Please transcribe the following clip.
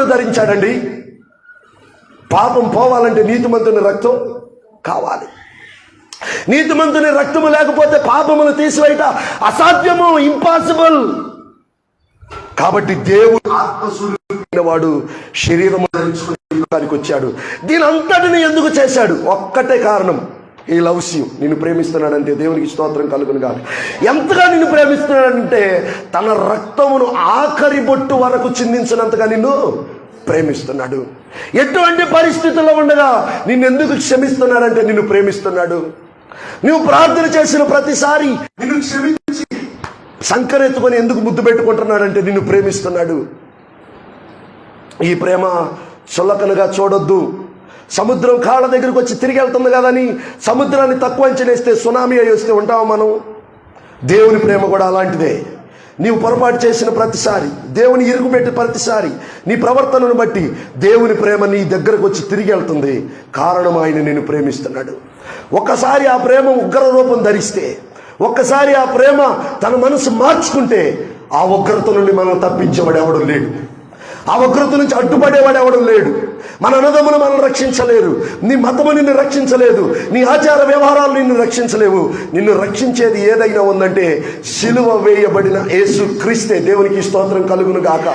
ధరించాడండి. పాపం పోవాలంటే నీతిమంతుని రక్తం కావాలి. నీతిమంతుని రక్తము లేకపోతే పాపమును తీసివేయట అసాధ్యము, ఇంపాసిబుల్. కాబట్టి దేవుడు ఆత్మస్వరూపమైన వాడు శరీరము ధరించుకుని వచ్చాడు. దీని అంతటిని ఎందుకు చేశాడు? ఒక్కటే కారణం, ఈ లవ్స్ యూ. నిన్ను ప్రేమిస్తున్నాడంటే దేవునికి స్తోత్రం కలుగును గాక. ఎంతగా నిన్ను ప్రేమిస్తున్నాడంటే తన రక్తమును ఆఖరి బొట్టు వరకు చిందించినంతగా నిన్ను ప్రేమిస్తున్నాడు. ఎటువంటి పరిస్థితుల్లో ఉండగా నిన్నెందుకు క్షమిస్తున్నాడంటే నిన్ను ప్రేమిస్తున్నాడు. నువ్వు ప్రార్థన చేసిన ప్రతిసారి నిన్ను క్షమించి సంకరెత్తుకొని ఎందుకు ముద్దు పెట్టుకుంటున్నాడంటే నిన్ను ప్రేమిస్తున్నాడు. ఈ ప్రేమ చులకనగా చూడొద్దు. సముద్రం కాళ్ళ దగ్గరికి వచ్చి తిరిగి వెళ్తుంది కదని సముద్రాన్ని తక్కువ అంచనేస్తే సునామీ అయి వస్తే ఉంటావా మనం? దేవుని ప్రేమ కూడా అలాంటిదే. నీవు పొరపాటు చేసిన ప్రతిసారి, దేవుని ఇరుగుపెట్టిన ప్రతిసారి, నీ ప్రవర్తనను బట్టి దేవుని ప్రేమ నీ దగ్గరకు వచ్చి తిరిగి వెళ్తుంది. కారణం ఆయన నిన్ను ప్రేమిస్తున్నాడు. ఒక్కసారి ఆ ప్రేమ ఉగ్ర రూపం ధరిస్తే, ఒక్కసారి ఆ ప్రేమ తన మనసు మార్చుకుంటే ఆ ఉగ్రత నుండి మనం తప్పించేవాడు ఎవడు లేడు. ఆ ఉగ్రత నుంచి అడ్డుపడేవాడు ఎవడు లేడు. మన అన్నదమ్ములు మనం రక్షించలేరు. నీ మతము నిన్ను రక్షించలేదు. నీ ఆచార వ్యవహారాలు నిన్ను రక్షించలేవు. నిన్ను రక్షించేది ఏదైనా ఉందంటే సిలువ వేయబడిన యేసు క్రీస్తే. దేవునికి స్తోత్రం కలుగును గాక.